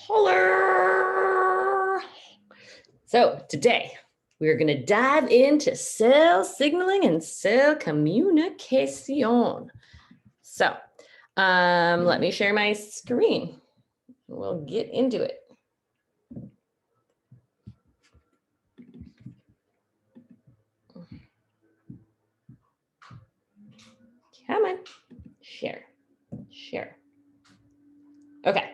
Holler! So today we are going to dive into cell signaling and cell communication. So let me share my screen. We'll get into it. Come on, share. Okay,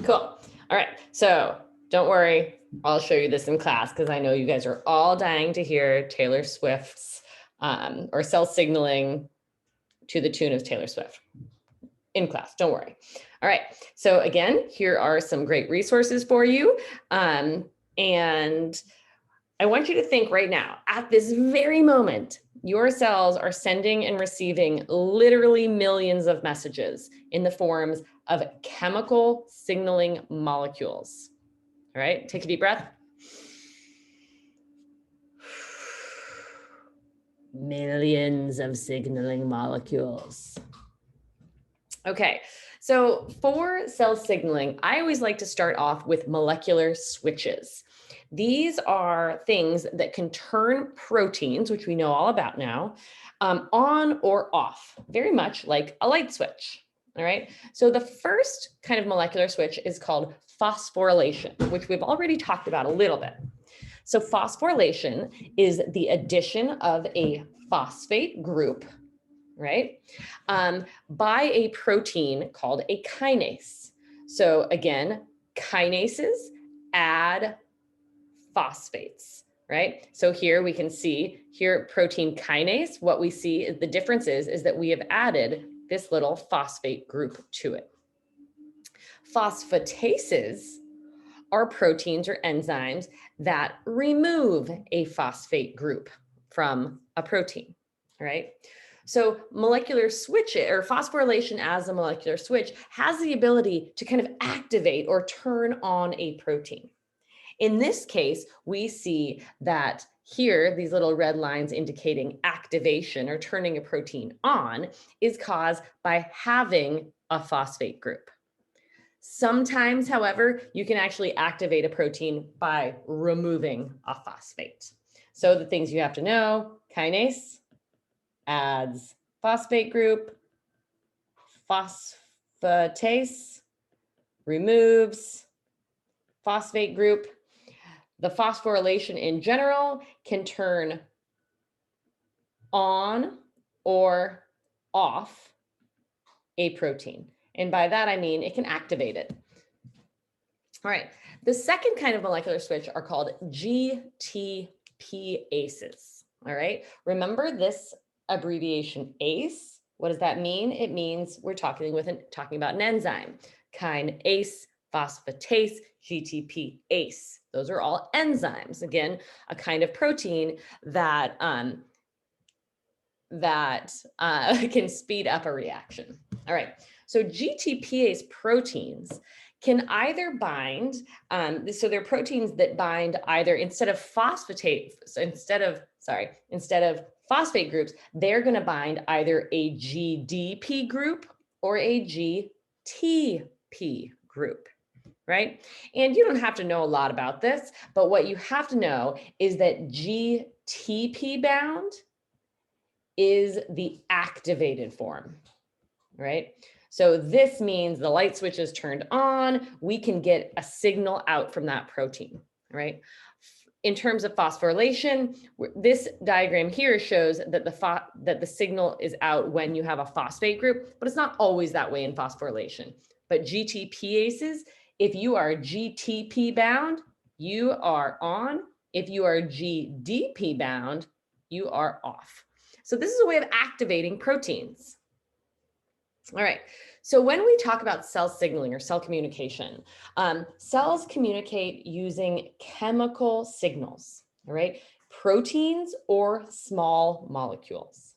cool. All right, so don't worry, I'll show you this in class because I know you guys are all dying to hear Taylor Swift's or cell signaling to the tune of Taylor Swift in class, don't worry. All right, so again, here are some great resources for you. And I want you to think right now, at this very moment, your cells are sending and receiving literally millions of messages in the forms of chemical signaling molecules. All right, take a deep breath. Millions of signaling molecules. Okay, so for cell signaling, I always like to start off with molecular switches. These are things that can turn proteins, which we know all about now, on or off, very much like a light switch. All right, so the first kind of molecular switch is called phosphorylation, which we've already talked about a little bit. So phosphorylation is the addition of a phosphate group, right, by a protein called a kinase. So again, kinases add phosphates, right? So here we can see here protein kinase, what we see is the difference is that we have added this little phosphate group to it. Phosphatases are proteins or enzymes that remove a phosphate group from a protein, right? So molecular switch or phosphorylation as a molecular switch has the ability to kind of activate or turn on a protein. In this case, we see that here, these little red lines indicating activation or turning a protein on is caused by having a phosphate group. Sometimes, however, you can actually activate a protein by removing a phosphate. So the things you have to know, kinase adds phosphate group, phosphatase removes phosphate group. The phosphorylation in general can turn on or off a protein. And by that, I mean it can activate it. All right, the second kind of molecular switch are called GTPases. All right, remember this abbreviation ACE. What does that mean? It means we're talking about an enzyme. Kinase, phosphatase, GTPase. Those are all enzymes. Again, a kind of protein that can speed up a reaction. All right, so GTPase proteins can either bind, so they're proteins that bind either instead of phosphate groups, they're going to bind either a GDP group or a GTP group, right? And you don't have to know a lot about this, but what you have to know is that GTP bound is the activated form, right? So this means the light switch is turned on, we can get a signal out from that protein, right? In terms of phosphorylation, this diagram here shows that the signal is out when you have a phosphate group, but it's not always that way in phosphorylation. But GTPases, if you are GTP bound, you are on. If you are GDP bound, you are off. So this is a way of activating proteins. All right, so when we talk about cell signaling or cell communication, cells communicate using chemical signals, all right? Proteins or small molecules.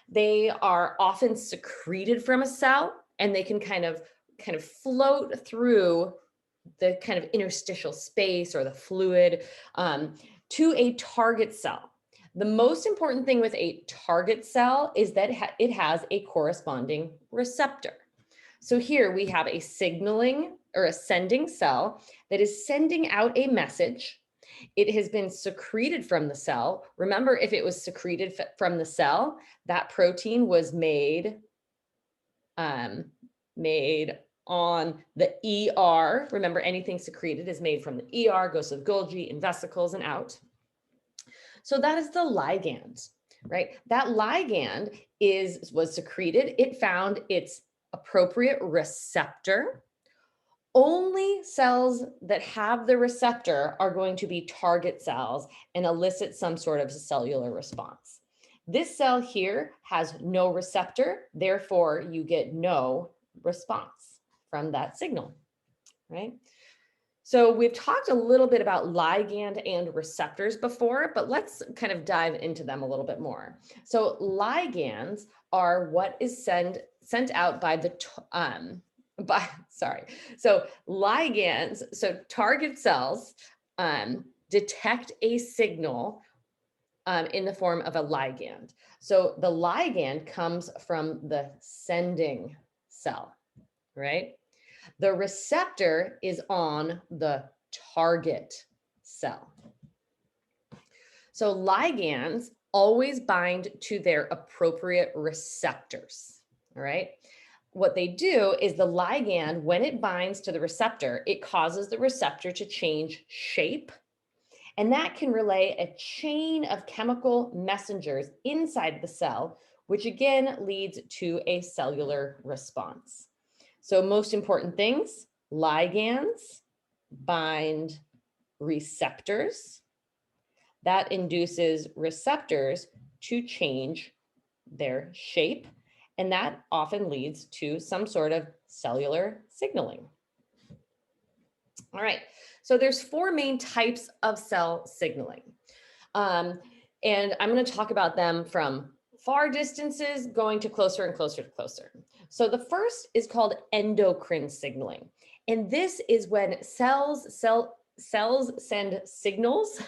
They are often secreted from a cell and they can kind of float through the kind of interstitial space or the fluid to a target cell. The most important thing with a target cell is that it has a corresponding receptor. So here we have a signaling or a sending cell that is sending out a message. It has been secreted from the cell. Remember, if it was secreted from the cell, that protein was made on the ER. Remember, anything secreted is made from the ER, goes to the Golgi and vesicles and out. So that is the ligand, right? That ligand was secreted. It found its appropriate receptor. Only cells that have the receptor are going to be target cells and elicit some sort of cellular response. This cell here has no receptor, therefore you get no response from that signal, right? So we've talked a little bit about ligand and receptors before, but let's kind of dive into them a little bit more. So ligands are what is sent out by the so ligands, so target cells detect a signal in the form of a ligand. So the ligand comes from the sending cell, right? The receptor is on the target cell. So ligands always bind to their appropriate receptors, all right? What they do is the ligand, when it binds to the receptor, it causes the receptor to change shape. And that can relay a chain of chemical messengers inside the cell, which again leads to a cellular response. So most important things, ligands bind receptors. That induces receptors to change their shape. And that often leads to some sort of cellular signaling. All right, so there's 4 main types of cell signaling. And I'm going to talk about them from far distances going to closer and closer to closer. So the first is called endocrine signaling. And this is when cells send signals.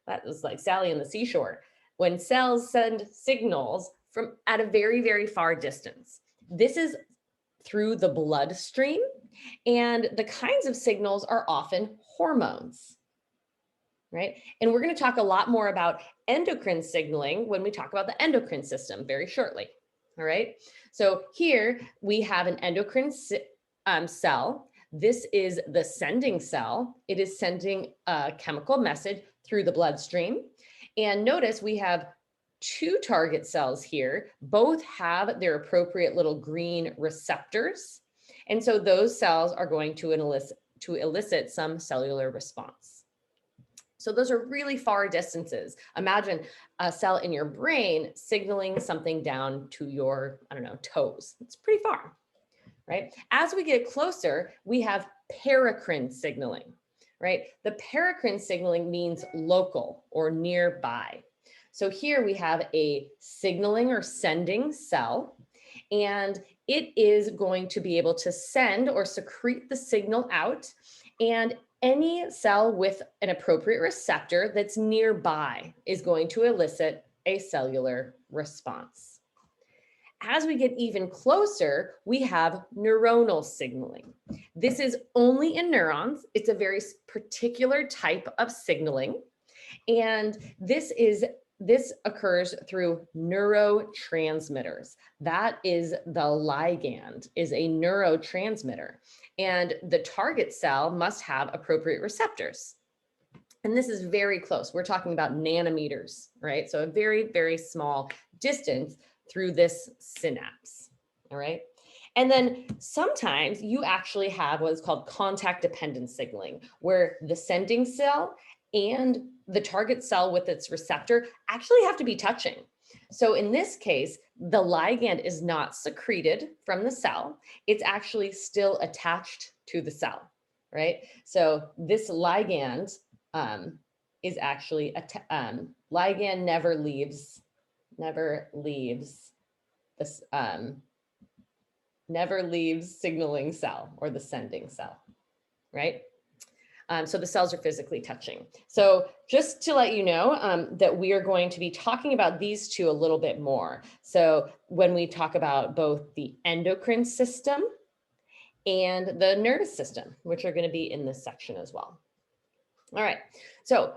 That was like Sally on the seashore. When cells send signals from at a very, very far distance. This is through the bloodstream, and the kinds of signals are often hormones, right? And we're going to talk a lot more about endocrine signaling when we talk about the endocrine system very shortly, all right? So here we have an endocrine cell. This is the sending cell. It is sending a chemical message through the bloodstream. And notice we have 2 target cells here. Both have their appropriate little green receptors. And so those cells are going to elicit some cellular response. So those are really far distances. Imagine a cell in your brain signaling something down to your, I don't know, toes. It's pretty far, right? As we get closer, we have paracrine signaling, right? The paracrine signaling means local or nearby. So here we have a signaling or sending cell, and it is going to be able to send or secrete the signal out, and any cell with an appropriate receptor that's nearby is going to elicit a cellular response. As we get even closer, we have neuronal signaling. This is only in neurons. It's a very particular type of signaling, and this occurs through neurotransmitters. That is the ligand, is a neurotransmitter. And the target cell must have appropriate receptors. And this is very close. We're talking about nanometers, right? So a very, very small distance through this synapse, all right? And then sometimes you actually have what is called contact dependent signaling, where the sending cell and the target cell with its receptor actually have to be touching. So in this case, the ligand is not secreted from the cell. It's actually still attached to the cell, right? So this ligand is actually, ligand never leaves this, never leaves signaling cell or the sending cell, right? So the cells are physically touching. So just to let you know that we are going to be talking about these 2 a little bit more. So when we talk about both the endocrine system and the nervous system, which are going to be in this section as well. All right, so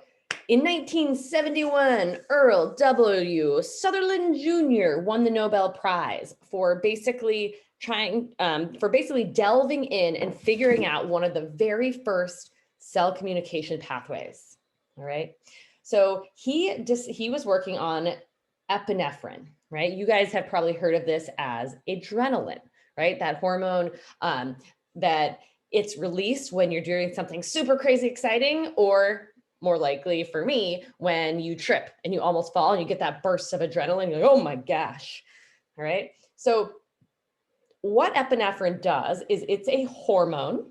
in 1971, Earl W. Sutherland Jr. won the Nobel Prize for basically delving in and figuring out one of the very first cell communication pathways. All right, so he was working on epinephrine, right? You guys have probably heard of this as adrenaline, right? That hormone that it's released when you're doing something super crazy exciting, or more likely for me, when you trip and you almost fall and you get that burst of adrenaline, you're like, oh my gosh. All right. So what epinephrine does is it's a hormone.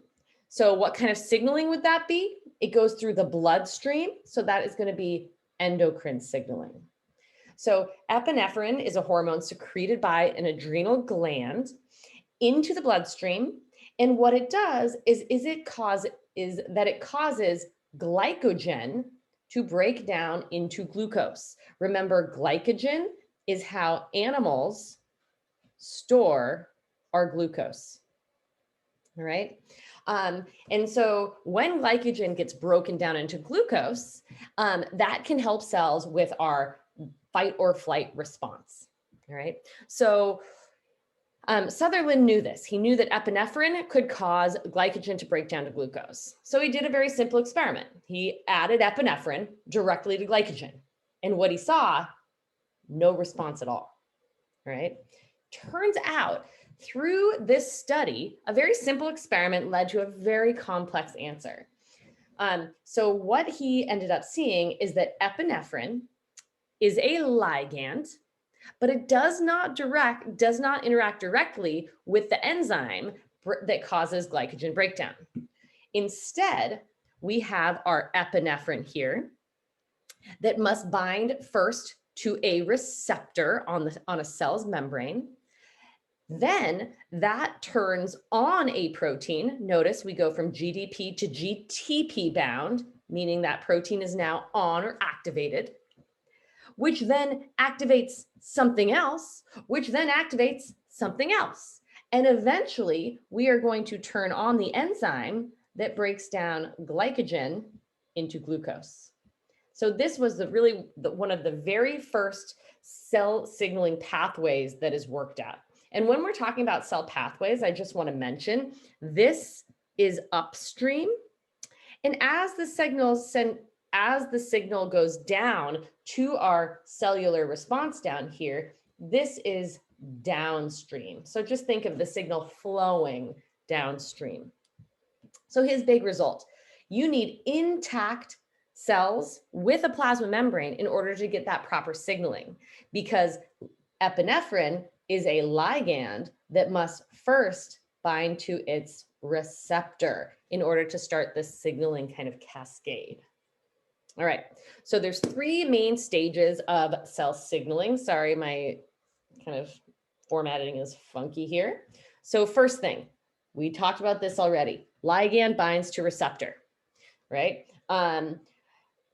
So what kind of signaling would that be? It goes through the bloodstream. So that is going to be endocrine signaling. So epinephrine is a hormone secreted by an adrenal gland into the bloodstream. And what it does is it causes glycogen to break down into glucose. Remember, glycogen is how animals store our glucose. All right. And so when glycogen gets broken down into glucose, that can help cells with our fight or flight response. All right. So Sutherland knew this. He knew that epinephrine could cause glycogen to break down to glucose. So he did a very simple experiment. He added epinephrine directly to glycogen. And what he saw, no response at all. All right. Turns out through this study, a very simple experiment led to a very complex answer. So what he ended up seeing is that epinephrine is a ligand, but it does not interact directly with the enzyme that causes glycogen breakdown. Instead, we have our epinephrine here that must bind first to a receptor on a cell's membrane. Then that turns on a protein. Notice we go from GDP to GTP bound, meaning that protein is now on or activated, which then activates something else, which then activates something else. And eventually we are going to turn on the enzyme that breaks down glycogen into glucose. So this was one of the very first cell signaling pathways that is worked out. And when we're talking about cell pathways, I just want to mention this is upstream. And as the signal goes down to our cellular response down here, this is downstream. So just think of the signal flowing downstream. So his big result, you need intact cells with a plasma membrane in order to get that proper signaling, because epinephrine is a ligand that must first bind to its receptor in order to start the signaling kind of cascade. All right, so there's three main stages of cell signaling. Sorry, my kind of formatting is funky here. So first thing, we talked about this already. Ligand binds to receptor, right?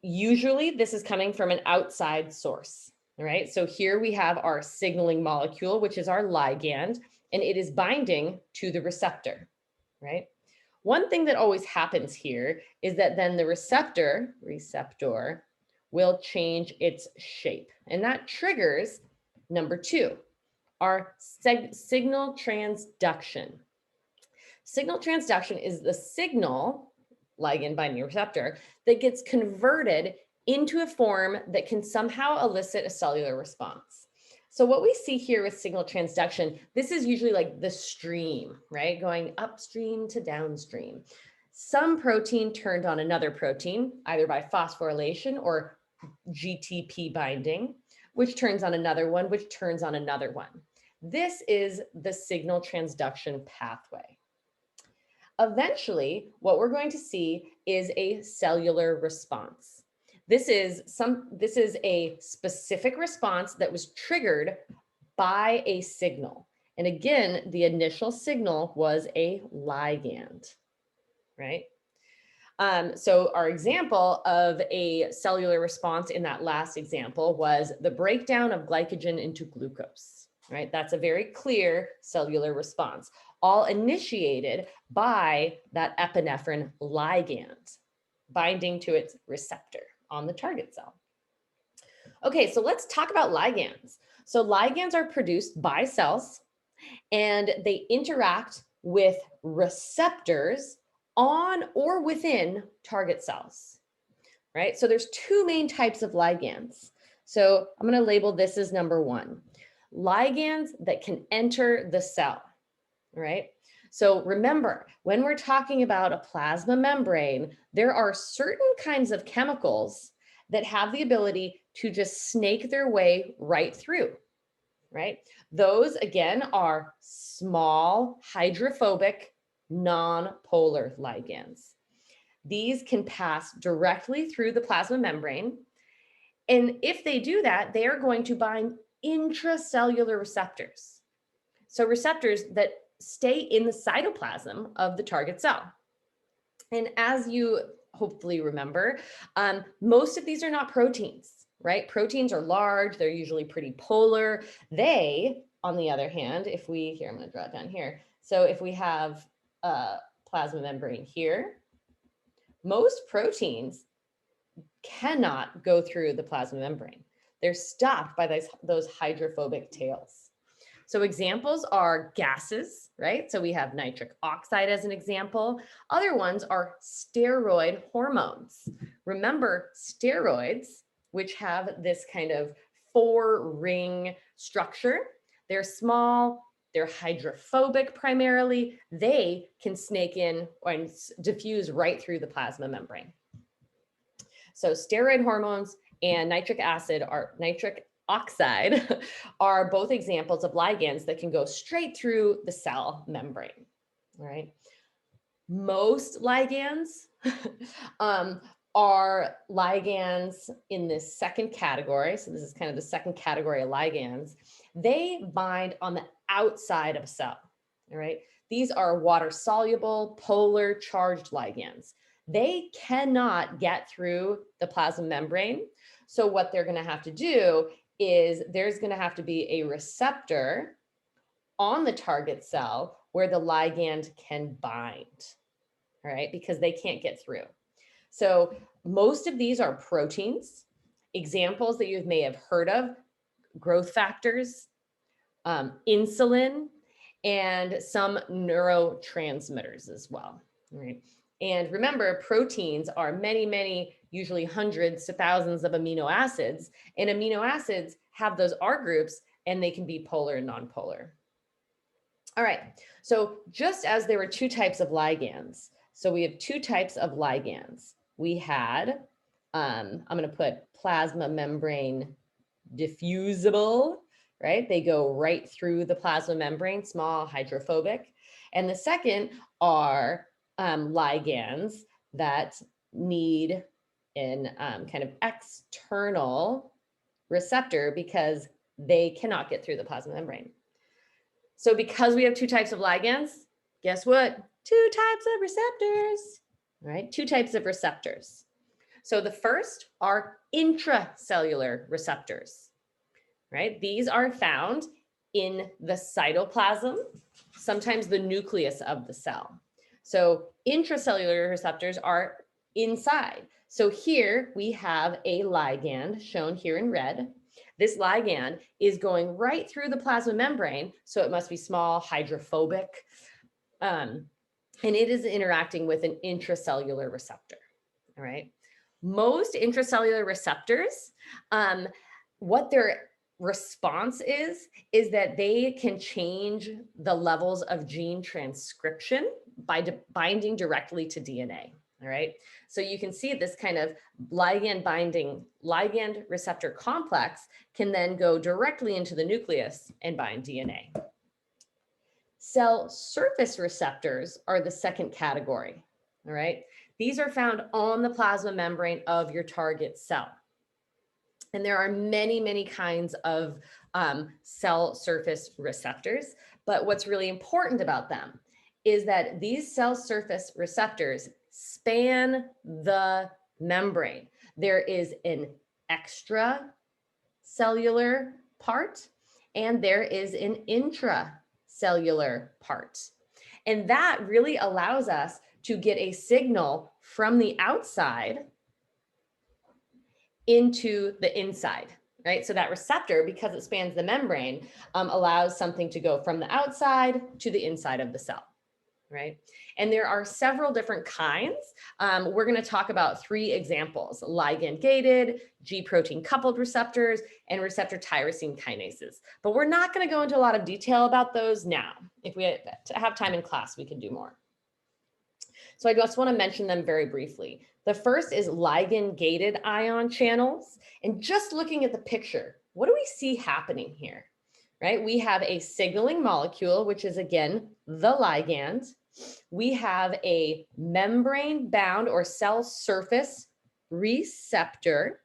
Usually this is coming from an outside source, all right? So here we have our signaling molecule, which is our ligand, and it is binding to the receptor, right? One thing that always happens here is that then the receptor will change its shape, and that triggers number two, our signal transduction. Signal transduction is the signal, ligand binding receptor, that gets converted into a form that can somehow elicit a cellular response. So what we see here with signal transduction, this is usually like the stream, right? Going upstream to downstream. Some protein turned on another protein, either by phosphorylation or GTP binding, which turns on another one, which turns on another one. This is the signal transduction pathway. Eventually, what we're going to see is a cellular response. This is a specific response that was triggered by a signal. And again, the initial signal was a ligand, right? So our example of a cellular response in that last example was the breakdown of glycogen into glucose, right? That's a very clear cellular response. all initiated by that epinephrine ligand binding to its receptor on the target cell. Okay, so let's talk about ligands. So ligands are produced by cells and they interact with receptors on or within target cells, right? So there's two main types of ligands. So I'm going to label this as number one. Ligands that can enter the cell, right? So remember, when we're talking about a plasma membrane, there are certain kinds of chemicals that have the ability to just snake their way right through, right? Those, again, are small, hydrophobic, non-polar ligands. These can pass directly through the plasma membrane. And if they do that, they are going to bind intracellular receptors. So receptors that stay in the cytoplasm of the target cell. And as you hopefully remember, most of these are not proteins, right? Proteins are large, they're usually pretty polar. They, on the other hand, I'm going to draw it down here. So if we have a plasma membrane here, most proteins cannot go through the plasma membrane. They're stopped by those hydrophobic tails. So examples are gases, right? So we have nitric oxide as an example. Other ones are steroid hormones. Remember, steroids, which have this kind of 4-ring structure, they're small, they're hydrophobic primarily. They can snake in and diffuse right through the plasma membrane. So steroid hormones and nitric oxide are both examples of ligands that can go straight through the cell membrane, all right? Most ligands are ligands in this second category. So this is kind of the second category of ligands. They bind on the outside of a cell, all right? These are water-soluble, polar charged ligands. They cannot get through the plasma membrane. So what they're going to have to do is there's going to have to be a receptor on the target cell where the ligand can bind, all right, because they can't get through. So most of these are proteins. Examples that you may have heard of: growth factors, insulin, and some neurotransmitters as well, right? And remember, proteins are many, usually hundreds to thousands of amino acids, and amino acids have those R groups and they can be polar and non-polar. All right, so just as there were two types of ligands, so we have two types of ligands. We had, I'm going to put plasma membrane diffusible, right? They go right through the plasma membrane, small, hydrophobic. And the second are ligands that need an kind of external receptor because they cannot get through the plasma membrane. So because we have two types of ligands, guess what? Two types of receptors, right? Two types of receptors. So the first are intracellular receptors, right? These are found in the cytoplasm, sometimes the nucleus of the cell. So intracellular receptors are inside. So here we have a ligand shown here in red. This ligand is going right through the plasma membrane, so it must be small, hydrophobic, and it is interacting with an intracellular receptor, all right? Most intracellular receptors, what their response is that they can change the levels of gene transcription by binding directly to DNA, all right? So you can see this kind of ligand receptor complex can then go directly into the nucleus and bind DNA. Cell surface receptors are the second category, all right? These are found on the plasma membrane of your target cell. And there are many kinds of cell surface receptors, but what's really important about them is that these cell surface receptors span the membrane. There is an extracellular part and there is an intracellular part. And that really allows us to get a signal from the outside into the inside, right? So that receptor, because it spans the membrane, allows something to go from the outside to the inside of the cell, right? And there are several different kinds. We're going to talk about 3 examples: ligand-gated, G-protein-coupled receptors, and receptor tyrosine kinases. But we're not going to go into a lot of detail about those now. If we have time in class, we can do more. So I just want to mention them very briefly. The first is ligand-gated ion channels. And just looking at the picture, what do we see happening here? Right? We have a signaling molecule, which is again the ligand. We have a membrane-bound or cell surface receptor.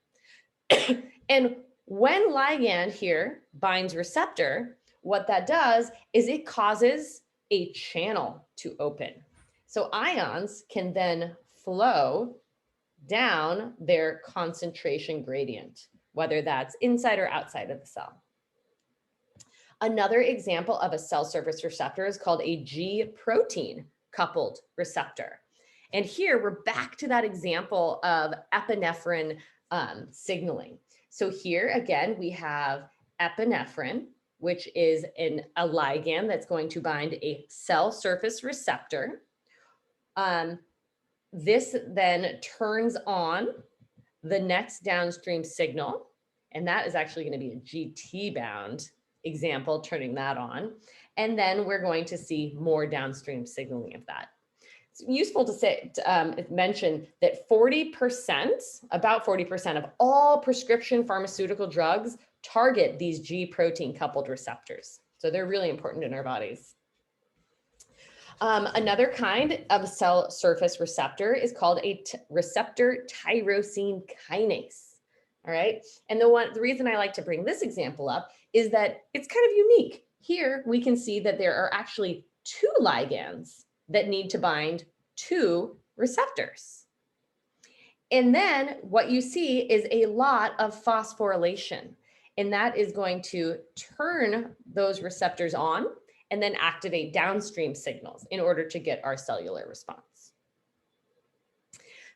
And when ligand here binds receptor, what that does is it causes a channel to open. So ions can then flow down their concentration gradient, whether that's inside or outside of the cell. Another example of a cell surface receptor is called a G-protein coupled receptor. And here we're back to that example of epinephrine signaling. So here again, we have epinephrine, which is a ligand that's going to bind a cell surface receptor. This then turns on the next downstream signal, and that is actually going to be a GT bound example, turning that on. And then we're going to see more downstream signaling of that. It's useful to mention that 40%, about 40% of all prescription pharmaceutical drugs target these G-protein coupled receptors. So they're really important in our bodies. Another kind of cell surface receptor is called a receptor tyrosine kinase. All right. And the reason I like to bring this example up is that it's kind of unique. Here we can see that there are actually 2 ligands that need to bind 2 receptors. And then what you see is a lot of phosphorylation, and that is going to turn those receptors on and then activate downstream signals in order to get our cellular response.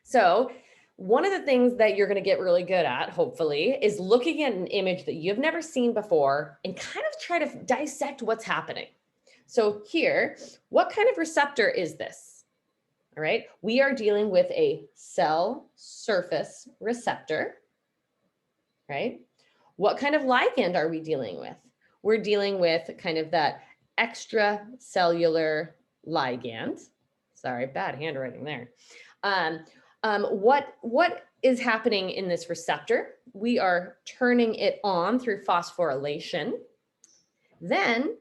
So one of the things that you're going to get really good at, hopefully, is looking at an image that you've never seen before and kind of try to dissect what's happening. So here, what kind of receptor is this? All right, we are dealing with a cell surface receptor, right? What kind of ligand are we dealing with? We're dealing with kind of that extracellular ligand. Sorry, bad handwriting there. What is happening in this receptor? We are turning it on through phosphorylation. Then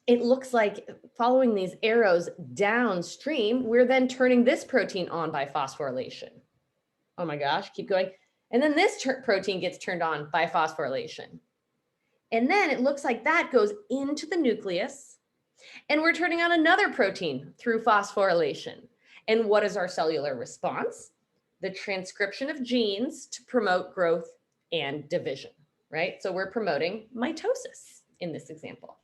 it looks like following these arrows downstream, we're then turning this protein on by phosphorylation. Oh my gosh, keep going. And then this protein gets turned on by phosphorylation. And then it looks like that goes into the nucleus, and we're turning on another protein through phosphorylation. And what is our cellular response? The transcription of genes to promote growth and division, right? So we're promoting mitosis in this example.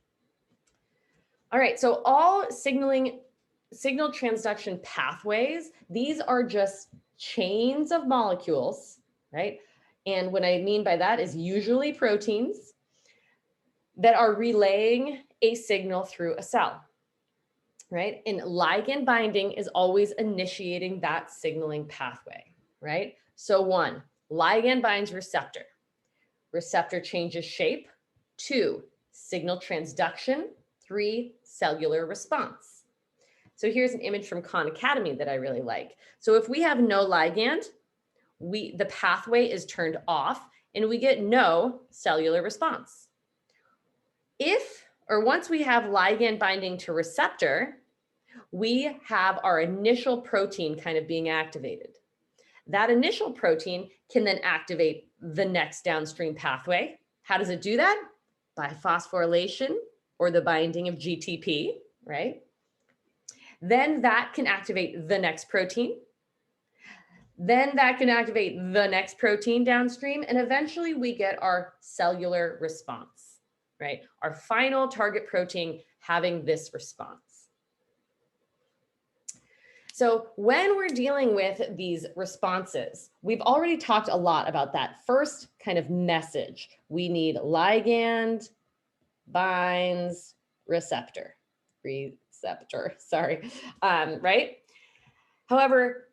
All right, so all signal transduction pathways, these are just chains of molecules, right? And what I mean by that is usually proteins that are relaying a signal through a cell, right? And ligand binding is always initiating that signaling pathway, right? So 1, ligand binds receptor. Receptor changes shape. 2, signal transduction. 3, cellular response. So here's an image from Khan Academy that I really like. So if we have no ligand, the pathway is turned off and we get no cellular response. Once we have ligand binding to receptor, we have our initial protein kind of being activated. That initial protein can then activate the next downstream pathway. How does it do that? By phosphorylation or the binding of GTP, right? Then that can activate the next protein. Then that can activate the next protein downstream, and eventually we get our cellular response, right? Our final target protein having this response. So when we're dealing with these responses, we've already talked a lot about that first kind of message. We need ligand binds receptor, sorry, right? However,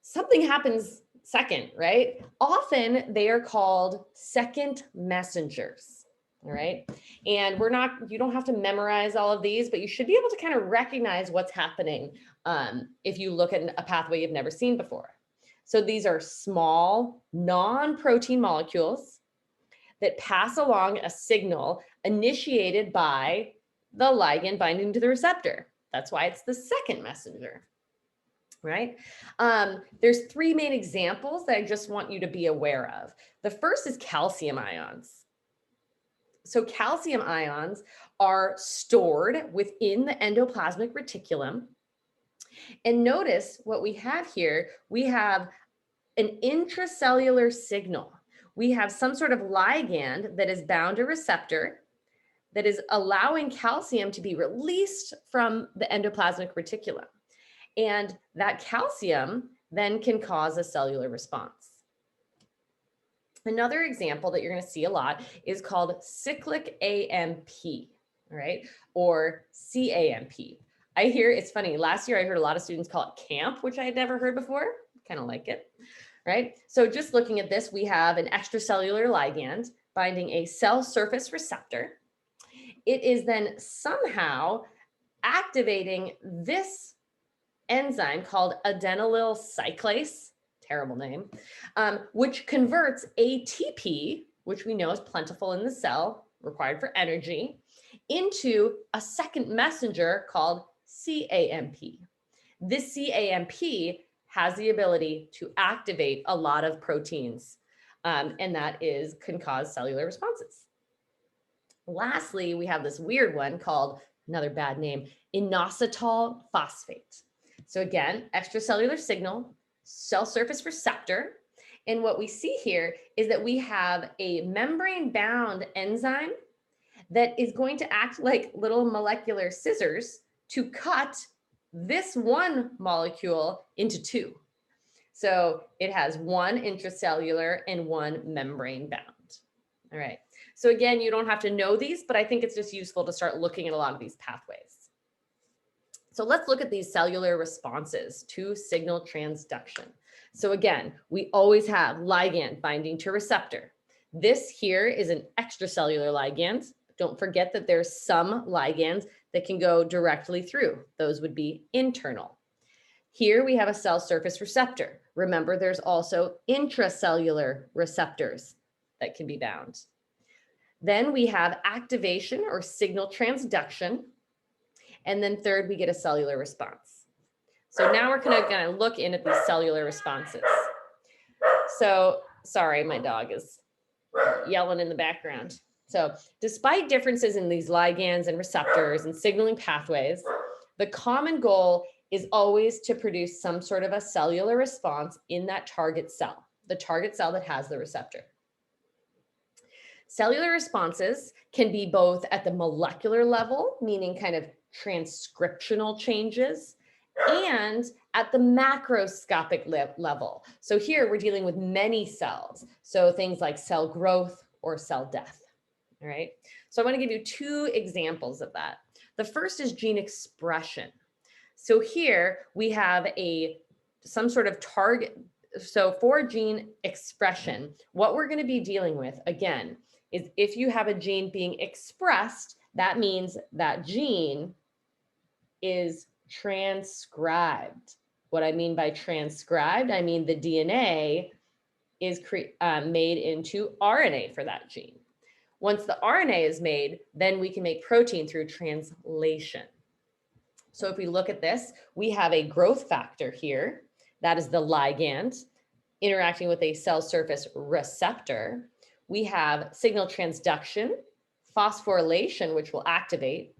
something happens second, right? Often they are called second messengers. All right. And you don't have to memorize all of these, but you should be able to kind of recognize what's happening if you look at a pathway you've never seen before. So these are small, non-protein molecules that pass along a signal initiated by the ligand binding to the receptor. That's why it's the second messenger, right? There's three main examples that I just want you to be aware of. The first is calcium ions. So calcium ions are stored within the endoplasmic reticulum. And notice what we have here. We have an intracellular signal. We have some sort of ligand that is bound to a receptor that is allowing calcium to be released from the endoplasmic reticulum. And that calcium then can cause a cellular response. Another example that you're going to see a lot is called cyclic AMP, all right, or CAMP. I hear, it's funny, last year I heard a lot of students call it camp, which I had never heard before, kind of like it, right? So just looking at this, we have an extracellular ligand binding a cell surface receptor. It is then somehow activating this enzyme called adenylyl cyclase, terrible name, which converts ATP, which we know is plentiful in the cell, required for energy, into a second messenger called CAMP. This CAMP has the ability to activate a lot of proteins, and that can cause cellular responses. Lastly, we have this weird one called, another bad name, inositol phosphate. So again, extracellular signal, cell surface receptor. And what we see here is that we have a membrane-bound enzyme that is going to act like little molecular scissors to cut this one molecule into two. So it has one intracellular and one membrane-bound. All right. So again, you don't have to know these, but I think it's just useful to start looking at a lot of these pathways. So let's look at these cellular responses to signal transduction. So again, we always have ligand binding to receptor. This here is an extracellular ligand. Don't forget that there's some ligands that can go directly through. Those would be internal. Here we have a cell surface receptor. Remember, there's also intracellular receptors that can be bound. Then we have activation or signal transduction. And then third, we get a cellular response. So now we're going to look in at these cellular responses. So sorry, my dog is yelling in the background. So despite differences in these ligands and receptors and signaling pathways, the common goal is always to produce some sort of a cellular response in that target cell, the target cell that has the receptor. Cellular responses can be both at the molecular level, meaning kind of transcriptional changes, and at the macroscopic level. So here we're dealing with many cells. So things like cell growth or cell death. All right. So I want to give you two examples of that. The first is gene expression. So here we have some sort of target. So for gene expression, what we're going to be dealing with, again, is if you have a gene being expressed, that means that gene is transcribed. What I mean by transcribed, I mean the DNA is made into RNA for that gene. Once the RNA is made, then we can make protein through translation. So if we look at this, we have a growth factor here. That is the ligand interacting with a cell surface receptor. We have signal transduction, phosphorylation, which will activate,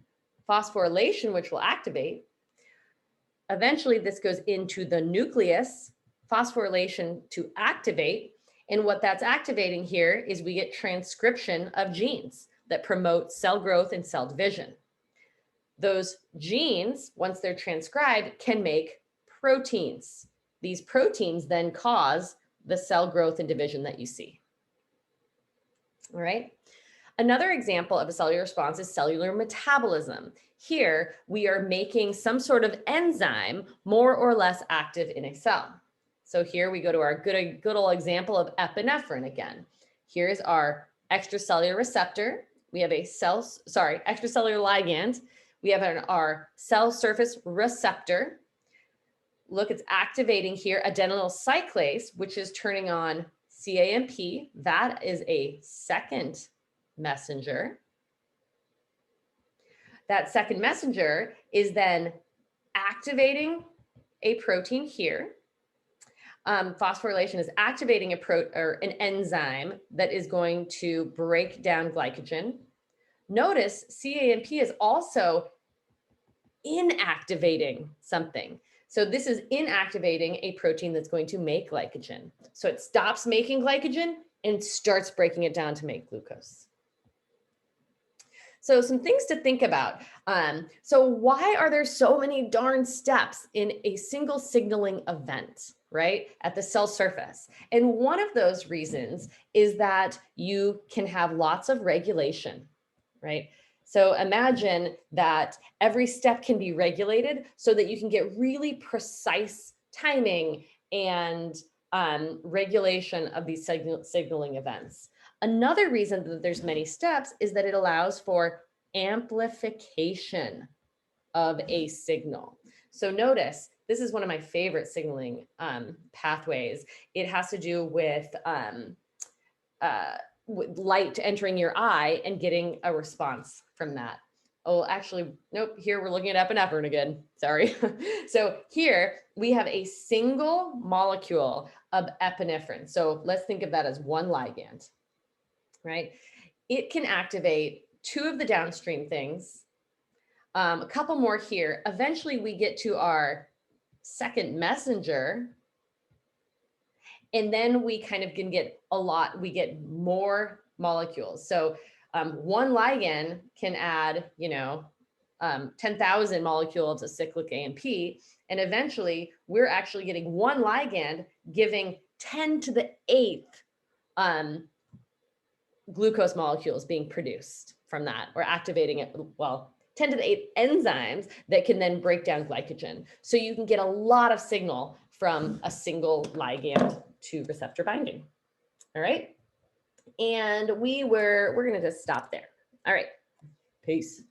Eventually, this goes into the nucleus, phosphorylation to activate. And what that's activating here is we get transcription of genes that promote cell growth and cell division. Those genes, once they're transcribed, can make proteins. These proteins then cause the cell growth and division that you see. All right. Another example of a cellular response is cellular metabolism. Here, we are making some sort of enzyme more or less active in a cell. So here we go to our good old example of epinephrine again. Here's our extracellular receptor. We have a extracellular ligand. We have our cell surface receptor. Look, it's activating here adenylyl cyclase, which is turning on CAMP. That is a second messenger. That second messenger is then activating a protein here. Phosphorylation is activating an enzyme that is going to break down glycogen. Notice CAMP is also inactivating something. So this is inactivating a protein that's going to make glycogen. So it stops making glycogen and starts breaking it down to make glucose. So some things to think about. So why are there so many darn steps in a single signaling event, right, at the cell surface? And one of those reasons is that you can have lots of regulation, right? So imagine that every step can be regulated so that you can get really precise timing and regulation of these signaling events. Another reason that there's many steps is that it allows for amplification of a signal. So notice, this is one of my favorite signaling pathways. It has to do with light entering your eye and getting a response from that. Oh, actually, nope, here we're looking at epinephrine again, sorry. So here we have a single molecule of epinephrine. So let's think of that as one ligand, right? It can activate two of the downstream things, a couple more here. Eventually we get to our second messenger, and then we kind of can get we get more molecules. So one ligand can add, 10,000 molecules of cyclic AMP, and eventually we're actually getting one ligand giving 10 to the 8th glucose molecules being produced from that, or activating it, well, 10 to the 8 enzymes that can then break down glycogen. So you can get a lot of signal from a single ligand to receptor binding. All right. And we're going to just stop there. All right. Peace.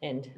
And